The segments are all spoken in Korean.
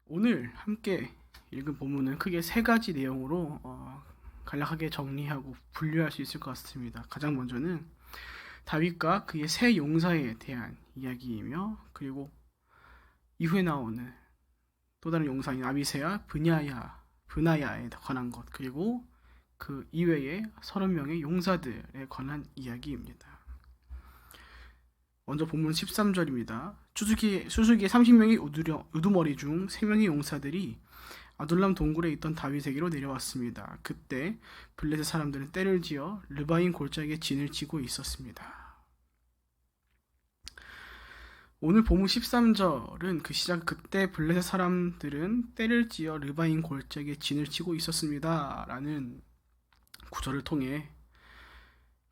오늘 함께 읽은 본문은 크게 세 가지 내용으로 간략하게 정리하고 분류할 수 있을 것 같습니다. 가장 먼저는 다윗과 그의 세 용사에 대한 이야기이며, 그리고 이후에 나오는 또 다른 용사인 아비새와 브나야에 관한 것, 그리고 그 이외의 30명의 용사들에 관한 이야기입니다. 먼저 본문 13절입니다. 수수기의 30명의 우두머리 중 3명의 용사들이 아둘람 동굴에 있던 다윗에게로 내려왔습니다. 그때 블레셋 사람들은 떼를 지어 르바임 골짜기에 진을 치고 있었습니다. 오늘 본문 13절은 그 시작, 그때 블레셋 사람들은 떼를 지어 르바임 골짜기에 진을 치고 있었습니다 라는 구절을 통해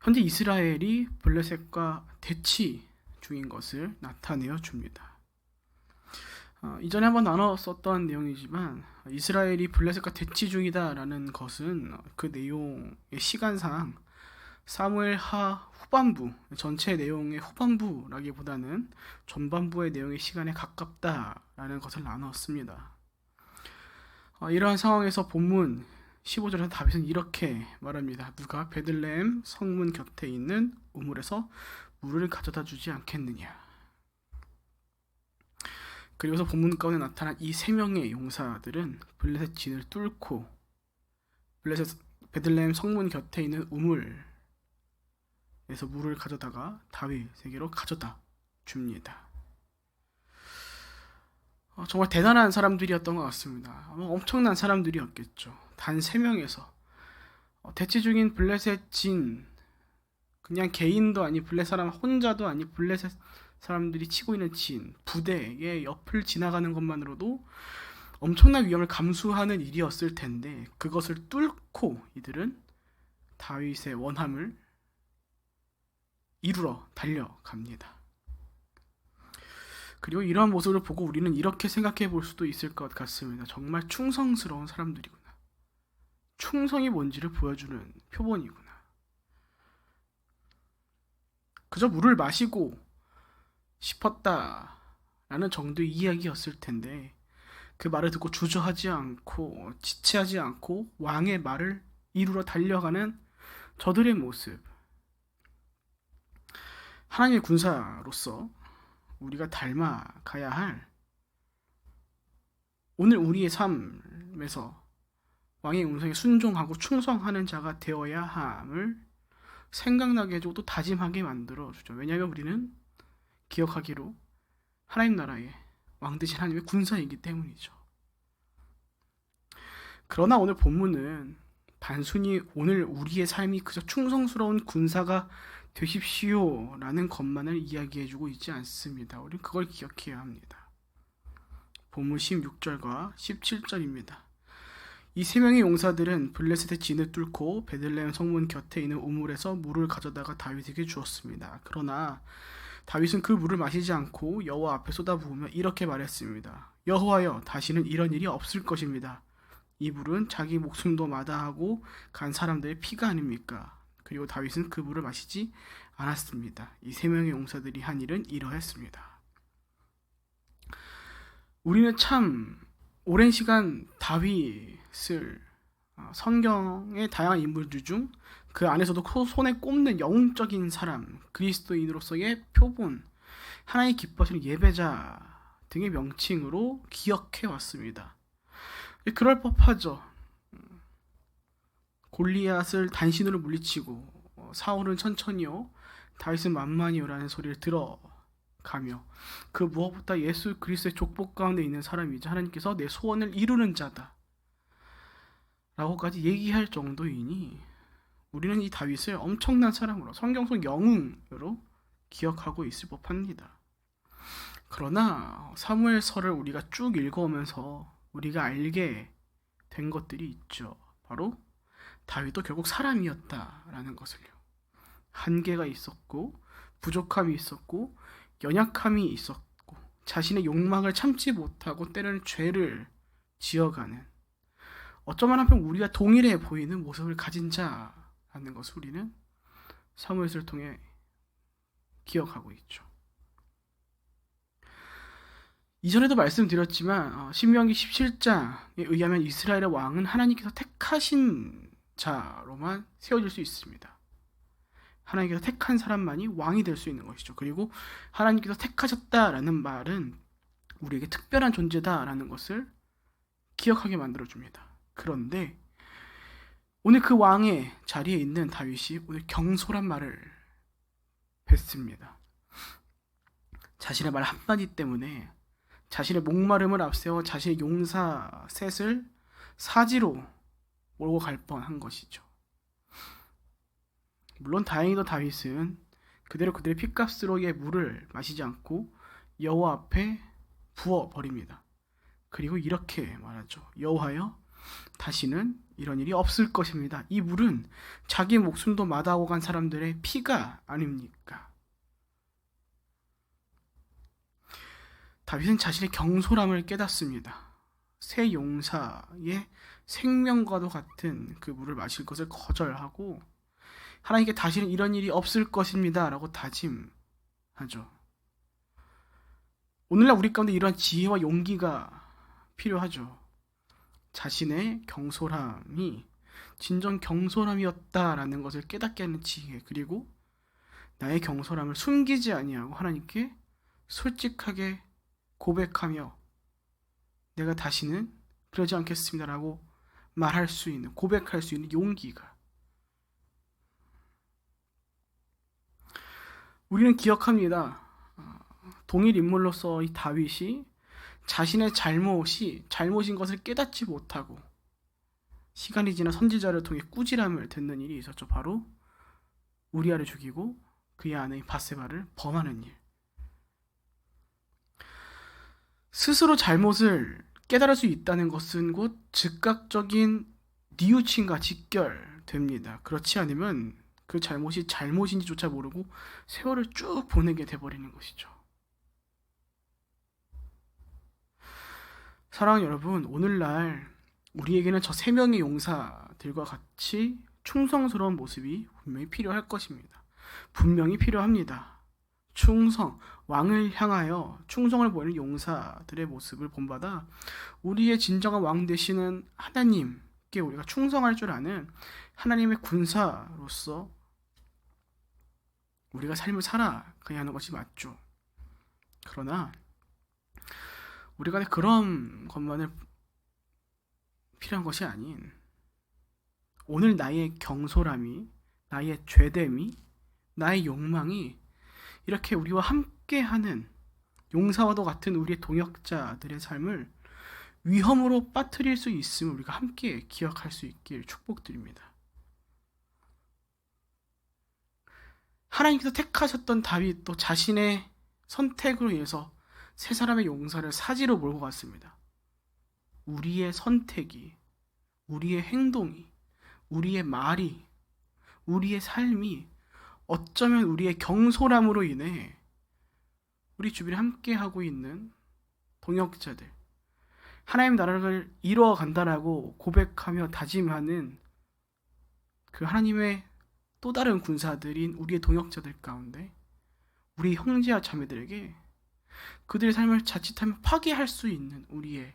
현재 이스라엘이 블레셋과 대치 중인 것을 나타내어 줍니다. 이전에 한번 나눴었던 내용이지만 이스라엘이 블레셋과 대치 중이다라는 것은 그 내용의 시간상 사무엘 하 후반부, 전체 내용의 후반부라기보다는 전반부의 내용의 시간에 가깝다라는 것을 나눴습니다. 이러한 상황에서 본문 15절에서 다윗은 이렇게 말합니다. 누가 베들레헴 성문 곁에 있는 우물에서 물을 가져다 주지 않겠느냐. 그리고서 본문 가운데 나타난 이 세 명의 용사들은 블레셋 진을 뚫고 베들레헴 성문 곁에 있는 우물에서 물을 가져다가 다윗에게로 가져다 줍니다. 정말 대단한 사람들이었던 것 같습니다. 아마 엄청난 사람들이었겠죠. 단 3명에서 대치 중인 블레셋 진, 그냥 개인도 아니 블레셋 사람 혼자도 아니 블레셋 사람들이 치고 있는 진 부대의 옆을 지나가는 것만으로도 엄청난 위험을 감수하는 일이었을 텐데, 그것을 뚫고 이들은 다윗의 원함을 이루러 달려갑니다. 그리고 이러한 모습을 보고 우리는 이렇게 생각해 볼 수도 있을 것 같습니다. 정말 충성스러운 사람들이구나. 충성이 뭔지를 보여주는 표본이구나. 그저 물을 마시고 싶었다라는 정도의 이야기였을 텐데, 그 말을 듣고 주저하지 않고 지체하지 않고 왕의 말을 이루러 달려가는 저들의 모습, 하나님의 군사로서 우리가 닮아가야 할, 오늘 우리의 삶에서 왕의 음성에 순종하고 충성하는 자가 되어야 함을 생각나게 해주고 또 다짐하게 만들어주죠. 왜냐하면 우리는 기억하기로 하나님 나라의 왕 대신 하나님의 군사이기 때문이죠. 그러나 오늘 본문은 단순히 오늘 우리의 삶이 그저 충성스러운 군사가 되십시오 라는 것만을 이야기해주고 있지 않습니다. 우리는 그걸 기억해야 합니다. 본문 16절과 17절입니다. 이 3명의 용사들은 블레셋의 진을 뚫고 베들레헴 성문 곁에 있는 우물에서 물을 가져다가 다윗에게 주었습니다. 그러나 다윗은 그 물을 마시지 않고 여호와 앞에 쏟아부으며 이렇게 말했습니다. 여호와여, 다시는 이런 일이 없을 것입니다. 이 물은 자기 목숨도 마다하고 간 사람들의 피가 아닙니까? 그리고 다윗은 그 물을 마시지 않았습니다. 이 3명의 용사들이 한 일은 이러했습니다. 우리는 참 오랜 시간 다윗을 성경의 다양한 인물들 중 그 안에서도 손에 꼽는 영웅적인 사람, 그리스도인으로서의 표본, 하나님 기뻐하시는 예배자 등의 명칭으로 기억해 왔습니다. 그럴 법하죠. 골리앗을 단신으로 물리치고 사울은 천천히요, 다윗은 만만히요라는 소리를 들어가며 그 무엇보다 예수 그리스도의 족복 가운데 있는 사람이자 하나님께서 내 소원을 이루는 자다 라고까지 얘기할 정도이니 우리는 이 다윗을 엄청난 사람으로, 성경 속 영웅으로 기억하고 있을 법합니다. 그러나 사무엘서를 우리가 쭉 읽어오면서 우리가 알게 된 것들이 있죠. 바로 다윗도 결국 사람이었다라는 것을요. 한계가 있었고 부족함이 있었고 연약함이 있었고 자신의 욕망을 참지 못하고 때로는 죄를 지어가는, 어쩌면 한편 우리가 동일해 보이는 모습을 가진 자라는 것을 우리는 사무엘서를 통해 기억하고 있죠. 이전에도 말씀드렸지만 신명기 17장에 의하면 이스라엘의 왕은 하나님께서 택하신 자로만 세워질 수 있습니다. 하나님께서 택한 사람만이 왕이 될 수 있는 것이죠. 그리고 하나님께서 택하셨다라는 말은 우리에게 특별한 존재다라는 것을 기억하게 만들어줍니다. 그런데 오늘 그 왕의 자리에 있는 다윗이 오늘 경솔한 말을 뱉습니다. 자신의 말 한마디 때문에 자신의 목마름을 앞세워 자신의 용사 셋을 사지로 몰고 갈 뻔한 것이죠. 물론 다행히도 다윗은 그대로 그들의 핏값으로의 물을 마시지 않고 여호와 앞에 부어 버립니다. 그리고 이렇게 말하죠. 여호와여, 다시는 이런 일이 없을 것입니다. 이 물은 자기 목숨도 마다하고 간 사람들의 피가 아닙니까? 다윗은 자신의 경솔함을 깨닫습니다. 새 용사의 생명과도 같은 그 물을 마실 것을 거절하고 하나님께 다시는 이런 일이 없을 것입니다 라고 다짐하죠. 오늘날 우리 가운데 이러한 지혜와 용기가 필요하죠. 자신의 경솔함이 진정 경솔함이었다라는 것을 깨닫게 하는 지혜, 그리고 나의 경솔함을 숨기지 아니하고 하나님께 솔직하게 고백하며 내가 다시는 그러지 않겠습니다라고 말할 수 있는, 고백할 수 있는 용기가. 우리는 기억합니다. 동일 인물로서 이 다윗이 자신의 잘못인 것을 깨닫지 못하고 시간이 지나 선지자를 통해 꾸지람을 듣는 일이 있었죠. 바로 우리아를 죽이고 그의 아내 바세바를 범하는 일. 스스로 잘못을 깨달을 수 있다는 것은 곧 즉각적인 뉘우침과 직결됩니다. 그렇지 않으면 그 잘못이 잘못인지조차 모르고 세월을 쭉 보내게 돼버리는 것이죠. 사랑하는 여러분, 오늘날 우리에게는 저 세 명의 용사들과 같이 충성스러운 모습이 분명히 필요할 것입니다. 분명히 필요합니다. 충성, 왕을 향하여 충성을 보이는 용사들의 모습을 본받아 우리의 진정한 왕 되시는 하나님께 우리가 충성할 줄 아는 하나님의 군사로서 우리가 삶을 살아가야 하는 것이 맞죠. 그러나 우리가 그런 것만을 필요한 것이 아닌 오늘 나의 경솔함이, 나의 죄됨이, 나의 욕망이 이렇게 우리와 함께하는 용사와도 같은 우리의 동역자들의 삶을 위험으로 빠뜨릴 수 있음을 우리가 함께 기억할 수 있길 축복드립니다. 하나님께서 택하셨던 다윗도 자신의 선택으로 인해서 세 사람의 용사를 사지로 몰고 갔습니다. 우리의 선택이, 우리의 행동이, 우리의 말이, 우리의 삶이 어쩌면 우리의 경솔함으로 인해 우리 주변에 함께하고 있는 동역자들, 하나님 나라를 이루어간다라고 고백하며 다짐하는 그 하나님의 또 다른 군사들인 우리의 동역자들 가운데 우리 형제와 자매들에게 그들의 삶을 자칫하면 파괴할 수 있는 우리의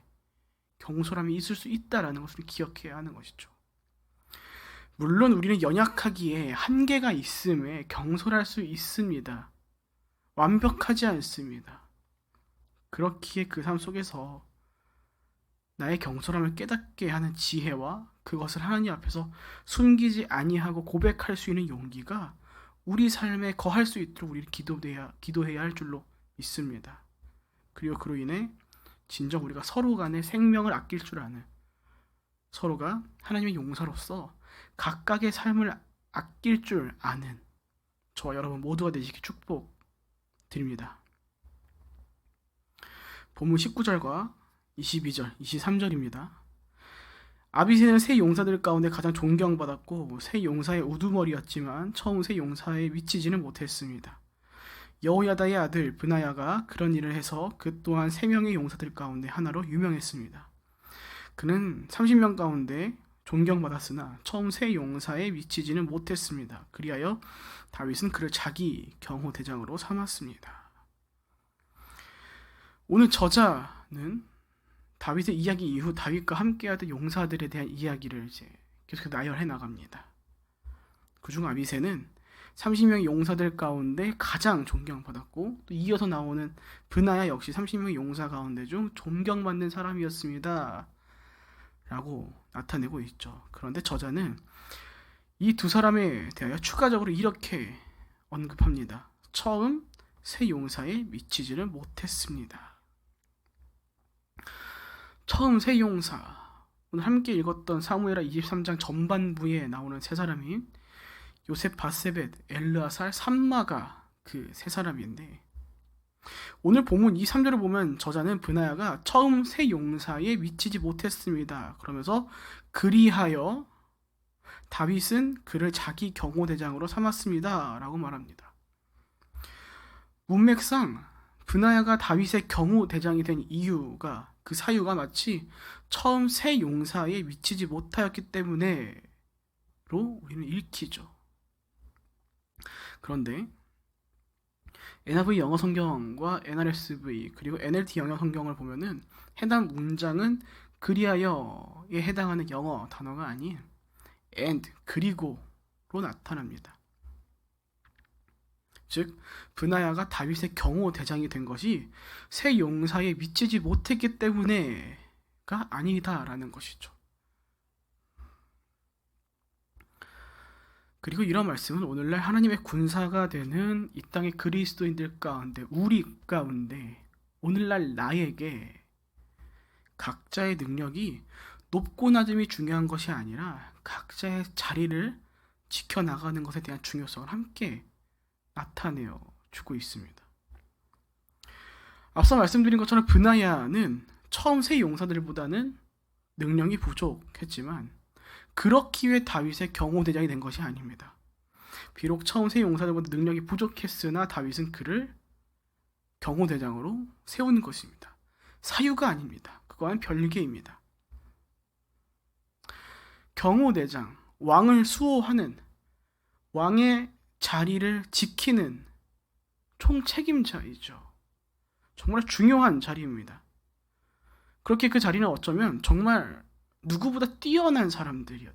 경솔함이 있을 수 있다라는 것을 기억해야 하는 것이죠. 물론 우리는 연약하기에 한계가 있음에 경솔할 수 있습니다. 완벽하지 않습니다. 그렇기에 그 삶 속에서 나의 경솔함을 깨닫게 하는 지혜와 그것을 하나님 앞에서 숨기지 아니하고 고백할 수 있는 용기가 우리 삶에 거할 수 있도록 우리는 기도해야 할 줄로 믿습니다. 그리고 그로 인해 진정 우리가 서로 간의 생명을 아낄 줄 아는, 서로가 하나님의 용사로서 각각의 삶을 아낄 줄 아는 저와 여러분 모두가 되시기 축복드립니다. 본문 19절과 22절, 23절입니다. 아비새는 세 용사들 가운데 가장 존경받았고 세 용사의 우두머리였지만 처음 세 용사에 미치지는 못했습니다. 여호야다의 아들 브나야가 그런 일을 해서 그 또한 3명의 용사들 가운데 하나로 유명했습니다. 그는 30명 가운데 존경받았으나 처음 세 용사에 미치지는 못했습니다. 그리하여 다윗은 그를 자기 경호대장으로 삼았습니다. 오늘 저자는 다윗의 이야기 이후 다윗과 함께하던 용사들에 대한 이야기를 이제 계속 나열해 나갑니다. 그중 아비새는 30명의 용사들 가운데 가장 존경받았고, 또 이어서 나오는 브나야 역시 30명의 용사 가운데 중 존경받는 사람이었습니다 라고 나타내고 있죠. 그런데 저자는 이 두 사람에 대하여 추가적으로 이렇게 언급합니다. 처음 세 용사에 미치지를 못했습니다. 처음 세 용사, 오늘 함께 읽었던 사무엘하 23장 전반부에 나오는 세 사람이 요셉 바세벳, 엘르아살, 삼마가 그 세 사람인데, 오늘 본문 이 3절을 보면 저자는 브나야가 처음 세 용사에 미치지 못했습니다 그러면서 그리하여 다윗은 그를 자기 경호대장으로 삼았습니다 라고 말합니다. 문맥상 브나야가 다윗의 경호대장이 된 이유가, 그 사유가 마치 처음 세 용사에 미치지 못하였기 때문에로 우리는 읽히죠. 그런데 NIV 영어 성경과 NRSV 그리고 NLT 영어 성경을 보면은 해당 문장은 그리하여에 해당하는 영어 단어가 아닌 and, 그리고로 나타납니다. 즉 브나야가 다윗의 경호 대장이 된 것이 새 용사에 미치지 못했기 때문에가 아니다라는 것이죠. 그리고 이런 말씀은 오늘날 하나님의 군사가 되는 이 땅의 그리스도인들 가운데, 우리 가운데 오늘날 나에게 각자의 능력이 높고 낮음이 중요한 것이 아니라 각자의 자리를 지켜나가는 것에 대한 중요성을 함께 나타내어 주고 있습니다. 앞서 말씀드린 것처럼 브나야는 처음 세 용사들보다는 능력이 부족했지만 그렇기 위해 다윗의 경호대장이 된 것이 아닙니다. 비록 처음 세 용사들보다 능력이 부족했으나 다윗은 그를 경호대장으로 세운 것입니다. 사유가 아닙니다. 그거와는 별개입니다. 경호대장, 왕을 수호하는, 왕의 자리를 지키는 총책임자이죠. 정말 중요한 자리입니다. 그렇게 그 자리는 어쩌면 정말 누구보다 뛰어난 사람들이었,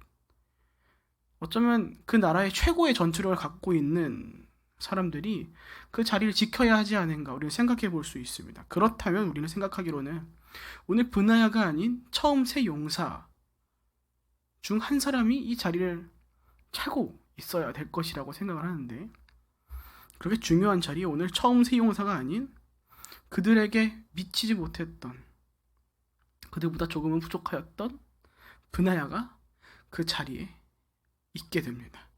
어쩌면 그 나라의 최고의 전투력을 갖고 있는 사람들이 그 자리를 지켜야 하지 않은가 우리는 생각해 볼 수 있습니다. 그렇다면 우리는 생각하기로는 오늘 브나야가 아닌 처음 세 용사 중 한 사람이 이 자리를 차고 있어야 될 것이라고 생각을 하는데, 그렇게 중요한 자리에 오늘 처음 세 용사가 아닌 그들에게 미치지 못했던, 그들보다 조금은 부족하였던 브나야가 그 자리에 있게 됩니다.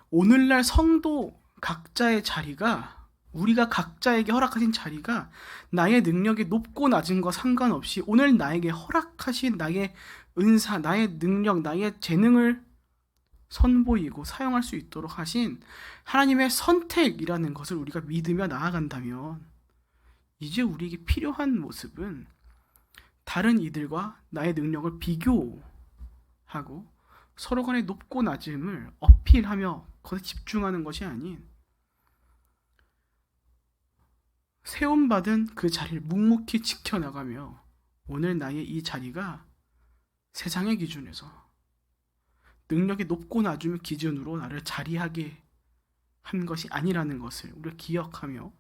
오늘날 성도 각자의 자리가, 우리가 각자에게 허락하신 자리가 나의 능력이 높고 낮은과 상관없이 오늘 나에게 허락하신 나의 은사, 나의 능력, 나의 재능을 선보이고 사용할 수 있도록 하신 하나님의 선택이라는 것을 우리가 믿으며 나아간다면, 이제 우리에게 필요한 모습은 다른 이들과 나의 능력을 비교하고 서로 간의 높고 낮음을 어필하며 거기에 집중하는 것이 아닌, 세움받은 그 자리를 묵묵히 지켜나가며 오늘 나의 이 자리가 세상의 기준에서 능력이 높고 낮음을 기준으로 나를 자리하게 한 것이 아니라는 것을 우리가 기억하며,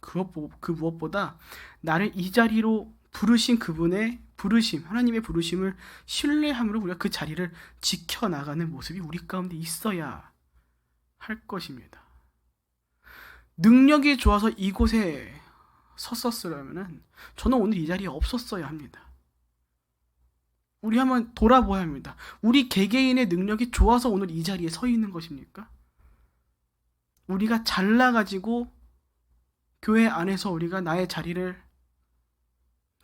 그 무엇보다 나를 이 자리로 부르신 그분의 부르심, 하나님의 부르심을 신뢰함으로 우리가 그 자리를 지켜나가는 모습이 우리 가운데 있어야 할 것입니다. 능력이 좋아서 이곳에 섰었으려면 저는 오늘 이 자리에 없었어야 합니다. 우리 한번 돌아보아야 합니다. 우리 개개인의 능력이 좋아서 오늘 이 자리에 서 있는 것입니까? 우리가 잘나가지고 교회 안에서 우리가 나의 자리를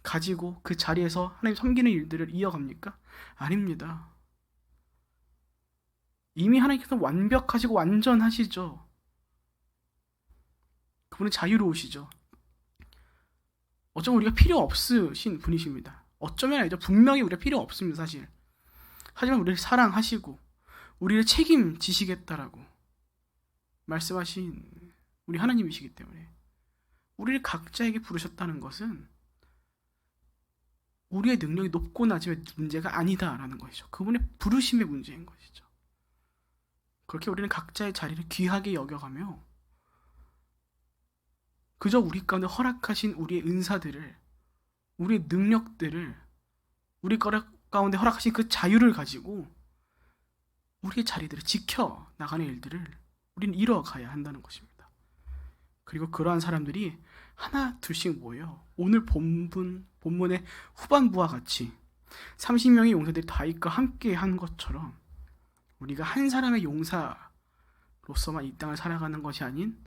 가지고 그 자리에서 하나님 섬기는 일들을 이어갑니까? 아닙니다. 이미 하나님께서 완벽하시고 완전하시죠. 그분은 자유로우시죠. 어쩌면 우리가 필요 없으신 분이십니다. 어쩌면 아니죠. 분명히 우리가 필요 없습니다, 사실. 하지만 우리를 사랑하시고 우리를 책임지시겠다라고 말씀하신 우리 하나님이시기 때문에 우리를 각자에게 부르셨다는 것은 우리의 능력이 높고 낮음의 문제가 아니다라는 것이죠. 그분의 부르심의 문제인 것이죠. 그렇게 우리는 각자의 자리를 귀하게 여겨가며 그저 우리 가운데 허락하신 우리의 은사들을, 우리의 능력들을, 우리 가운데 허락하신 그 자유를 가지고 우리의 자리들을 지켜 나가는 일들을 우리는 이뤄가야 한다는 것입니다. 그리고 그러한 사람들이 하나 둘씩 모여 오늘 본문의 후반부와 같이 30명의 용사들이 다윗과 함께 한 것처럼 우리가 한 사람의 용사로서만 이 땅을 살아가는 것이 아닌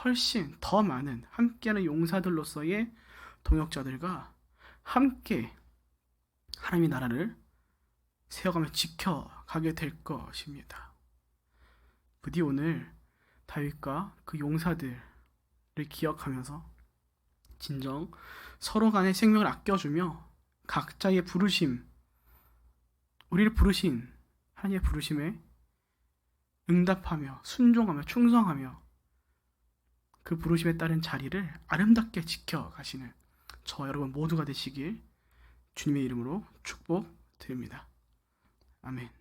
훨씬 더 많은 함께하는 용사들로서의 동역자들과 함께 하나님의 나라를 세워가며 지켜가게 될 것입니다. 부디 오늘 다윗과 그 용사들을 기억하면서 진정 서로 간의 생명을 아껴주며 각자의 부르심, 우리를 부르신 하나님의 부르심에 응답하며 순종하며 충성하며 그 부르심에 따른 자리를 아름답게 지켜가시는 저와 여러분 모두가 되시길 주님의 이름으로 축복드립니다. 아멘.